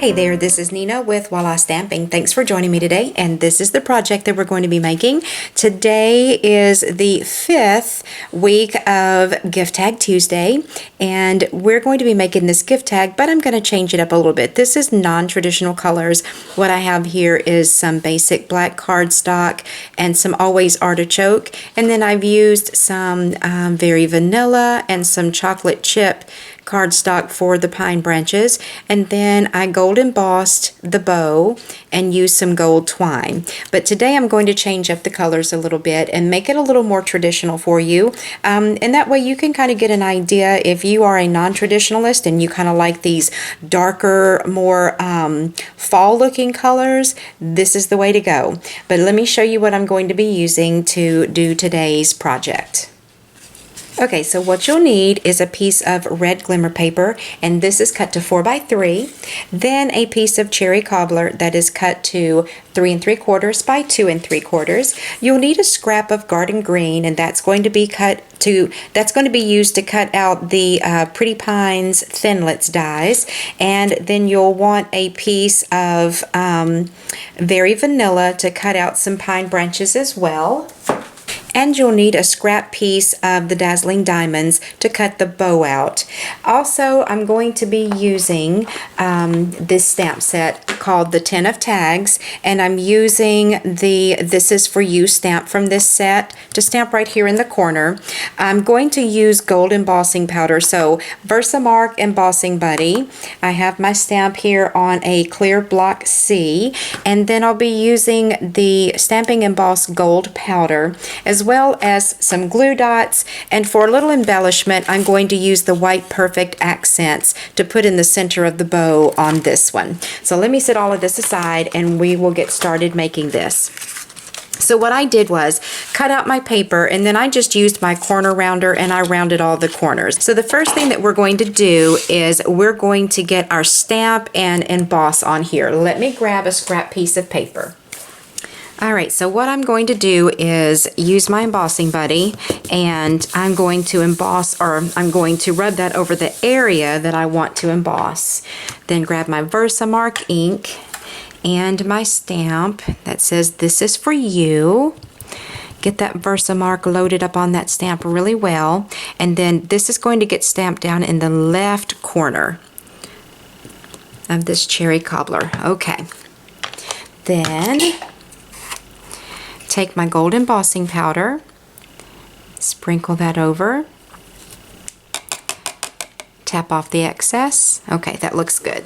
Hey there, this is Nina with Walla Stamping. Thanks for joining me today, and this is the project that we're going to be making. Today is the 5th week of Gift Tag Tuesday, and we're going to be making this gift tag, but I'm going to change it up a little bit. This is non-traditional colors. What I have here is some basic black cardstock and some Always Artichoke, and then I've used some very vanilla and some chocolate chip cardstock for the pine branches, and then I gold embossed the bow and used some gold twine. But today I'm going to change up the colors a little bit and make it a little more traditional for you, and that way you can kind of get an idea if you are a non-traditionalist and you kind of like these darker, more fall looking colors. This is the way to go. But let me show you what I'm going to be using to do today's project. Okay, so what you'll need is a piece of red glimmer paper, and this is cut to 4 by 3. Then a piece of cherry cobbler that is cut to 3 3/4 by 2 3/4. You'll need a scrap of garden green, and that's going to be used to cut out the Pretty Pines Thinlits dies. And then you'll want a piece of Very Vanilla to cut out some pine branches as well. And you'll need a scrap piece of the Dazzling Diamonds to cut the bow out. Also, I'm going to be using this stamp set called the 10 of Tags, and I'm using the This Is For You stamp from this set to stamp right here in the corner. I'm going to use gold embossing powder, so Versamark Embossing Buddy. I have my stamp here on a clear block C, and then I'll be using the Stampin' Emboss Gold powder, as well as some glue dots, and for a little embellishment I'm going to use the White Perfect accents to put in the center of the bow on this one. So let me set all of this aside and we will get started making this. So what I did was cut out my paper, and then I just used my corner rounder and I rounded all the corners. So the first thing that we're going to do is we're going to get our stamp and emboss on here. Let me grab a scrap piece of paper. Alright, so what I'm going to do is use my embossing buddy, and I'm going to emboss, or I'm going to rub that over the area that I want to emboss. Then grab my Versamark ink and my stamp that says This Is For You. Get that Versamark loaded up on that stamp really well, and then this is going to get stamped down in the left corner of this cherry cobbler. Okay. Then take my gold embossing powder, sprinkle that over, tap off the excess. Okay, that looks good.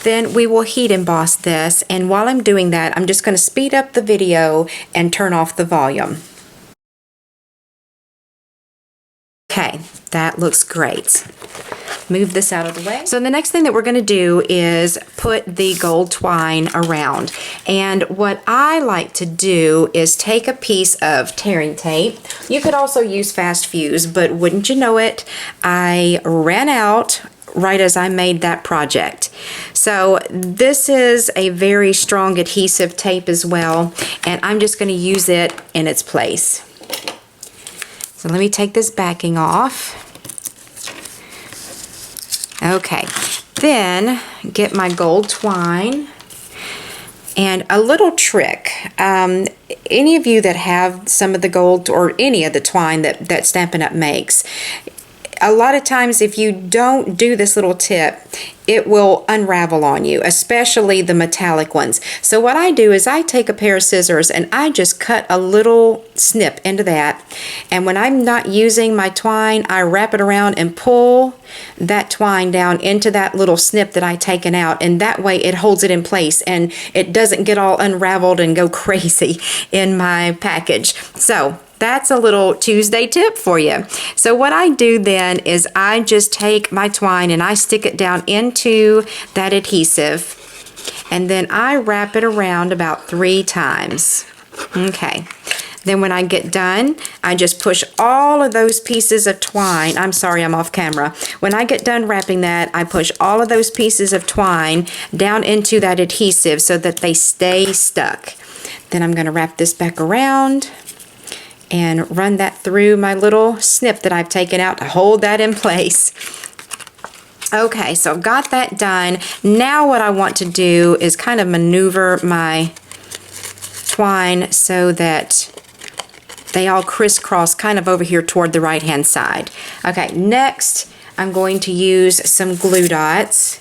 Then we will heat emboss this, and while I'm doing that, I'm just going to speed up the video and turn off the volume. Okay, that looks great. Move this out of the way. So the next thing that we're going to do is put the gold twine around. And what I like to do is take a piece of tearing tape. You could also use fast fuse, but wouldn't you know it, I ran out right as I made that project. So this is a very strong adhesive tape as well, and I'm just going to use it in its place. So let me take this backing off. Okay, then get my gold twine, and a little trick. Any of you that have some of the gold or any of the twine that Stampin' Up! Makes, a lot of times if you don't do this little tip, it will unravel on you, especially the metallic ones. So what I do is I take a pair of scissors and I just cut a little snip into that, and when I'm not using my twine, I wrap it around and pull that twine down into that little snip that I taken out, and that way it holds it in place and it doesn't get all unraveled and go crazy in my package. So that's a little Tuesday tip for you. So what I do then is I just take my twine and I stick it down into that adhesive, and then I wrap it around about 3 times. Okay. Then when I get done, I just push all of those pieces of twine. I'm sorry, I'm off camera. When I get done wrapping that, I push all of those pieces of twine down into that adhesive so that they stay stuck. Then I'm going to wrap this back around and run that through my little snip that I've taken out to hold that in place. Okay, so I've got that done. Now what I want to do is kind of maneuver my twine so that they all crisscross kind of over here toward the right hand side. Okay, next I'm going to use some glue dots,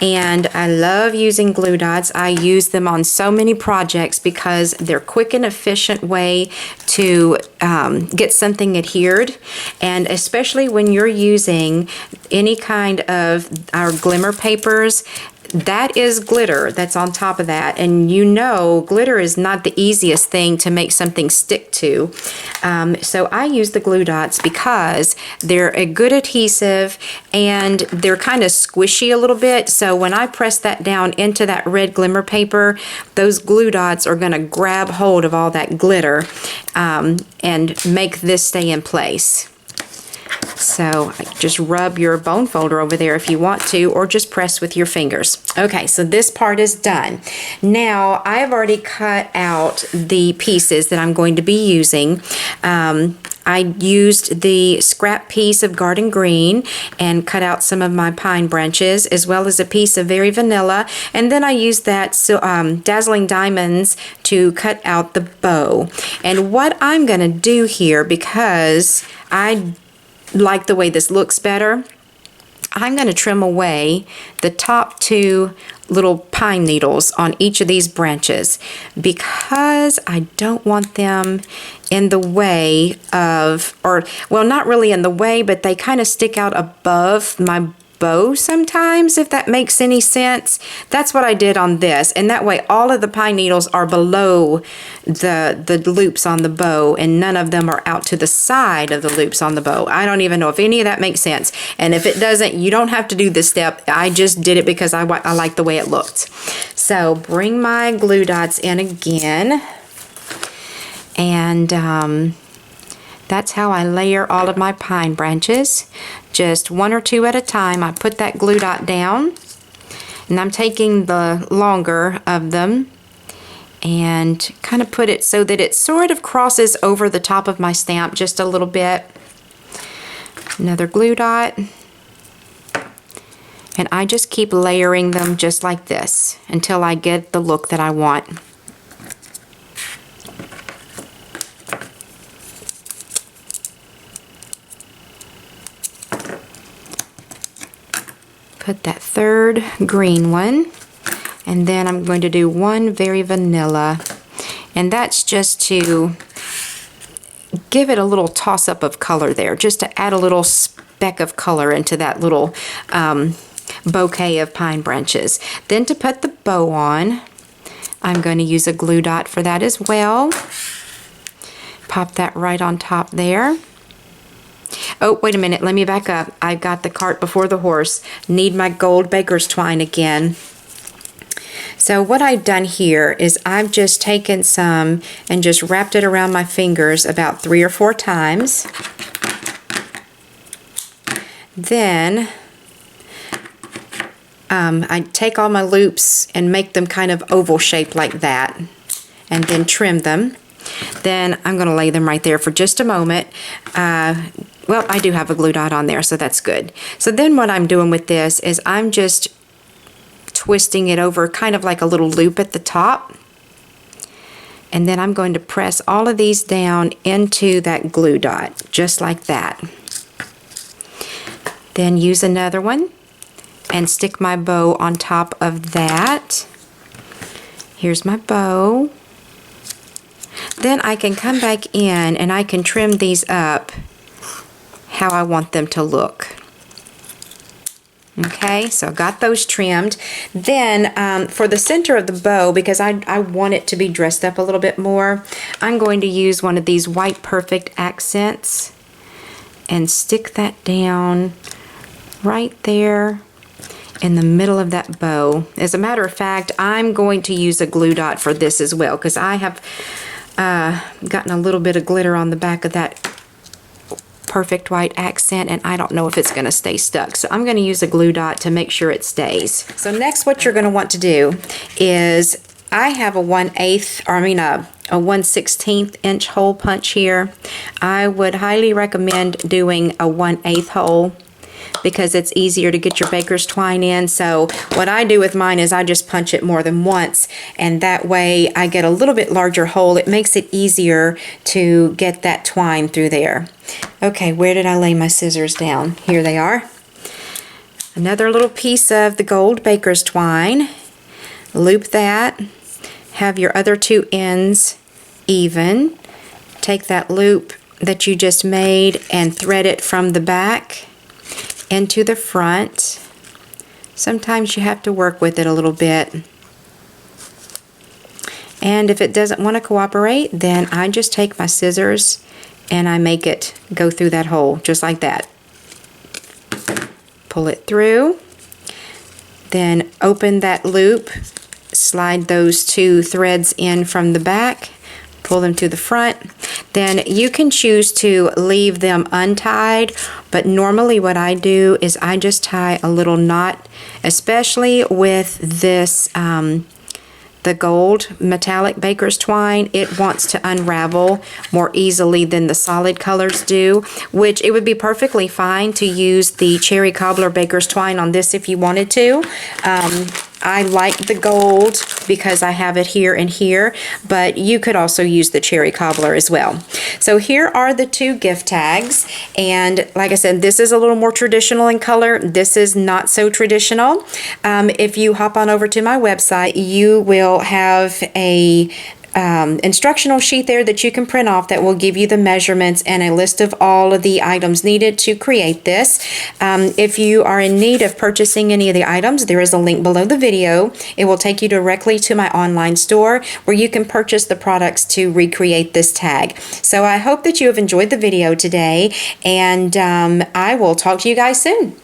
and I love using glue dots. I use them on so many projects because they're quick and efficient way to get something adhered, and especially when you're using any kind of our glimmer papers. That is glitter that's on top of that, and you know glitter is not the easiest thing to make something stick to. So I use the glue dots because they're a good adhesive and they're kind of squishy a little bit, so when I press that down into that red glimmer paper, those glue dots are going to grab hold of all that glitter and make this stay in place. So just rub your bone folder over there if you want to, or just press with your fingers. Okay, so this part is done. Now I have already cut out the pieces that I'm going to be using. I used the scrap piece of garden green and cut out some of my pine branches, as well as a piece of very vanilla, and then I used that dazzling diamonds to cut out the bow. And what I'm going to do here, because I like the way this looks better, I'm going to trim away the top two little pine needles on each of these branches because I don't want them in the way of, or well, not really in the way, but they kind of stick out above my bow sometimes, if that makes any sense. That's what I did on this, and that way all of the pine needles are below the loops on the bow, and none of them are out to the side of the loops on the bow. I don't even know if any of that makes sense, and if it doesn't, you don't have to do this step. I just did it because I like the way it looked. So bring my glue dots in again, and that's how I layer all of my pine branches. Just one or two at a time. I put that glue dot down, and I'm taking the longer of them and kind of put it so that it sort of crosses over the top of my stamp just a little bit. Another glue dot. And I just keep layering them just like this until I get the look that I want. Put that third green one, and then I'm going to do one very vanilla, and that's just to give it a little toss-up of color there, just to add a little speck of color into that little bouquet of pine branches. Then to put the bow on, I'm going to use a glue dot for that as well. Pop that right on top there. Oh, wait a minute, let me back up. I've got the cart before the horse. Need my gold baker's twine again. So what I've done here is I've just taken some and just wrapped it around my fingers about 3 or 4 times. Then I take all my loops and make them kind of oval shaped like that, and then trim them. Then I'm going to lay them right there for just a moment. Well, I do have a glue dot on there, so that's good. So then what I'm doing with this is I'm just twisting it over kind of like a little loop at the top. And then I'm going to press all of these down into that glue dot, just like that. Then use another one and stick my bow on top of that. Here's my bow. Then I can come back in and I can trim these up how I want them to look. Okay, so I got those trimmed. Then for the center of the bow, because I want it to be dressed up a little bit more, I'm going to use one of these white perfect accents and stick that down right there in the middle of that bow. As a matter of fact, I'm going to use a glue dot for this as well, because I have gotten a little bit of glitter on the back of that perfect white accent, and I don't know if it's going to stay stuck, so I'm going to use a glue dot to make sure it stays. So next what you're going to want to do is, I have a 1/8, or I mean a 1/16 inch hole punch here. I would highly recommend doing a 1/8 hole because it's easier to get your baker's twine in. So what I do with mine is I just punch it more than once, and that way I get a little bit larger hole. It makes it easier to get that twine through there. Okay, where did I lay my scissors down? Here they are. Another little piece of the gold baker's twine. Loop that. Have your other two ends even. Take that loop that you just made and thread it from the back into the front. Sometimes you have to work with it a little bit. And if it doesn't want to cooperate, then I just take my scissors and I make it go through that hole, just like that. Pull it through. Then open that loop. Slide those two threads in from the back, pull them to the front. Then you can choose to leave them untied, but normally what I do is I just tie a little knot, especially with this the gold metallic baker's twine. It wants to unravel more easily than the solid colors do, which it would be perfectly fine to use the cherry cobbler baker's twine on this if you wanted to. I like the gold because I have it here and here, but you could also use the cherry cobbler as well. So here are the two gift tags, and like I said, this is a little more traditional in color. This is not so traditional. If you hop on over to my website, you will have a instructional sheet there that you can print off that will give you the measurements and a list of all of the items needed to create this. If you are in need of purchasing any of the items, there is a link below the video. It will take you directly to my online store where you can purchase the products to recreate this tag. So I hope that you have enjoyed the video today, and I will talk to you guys soon.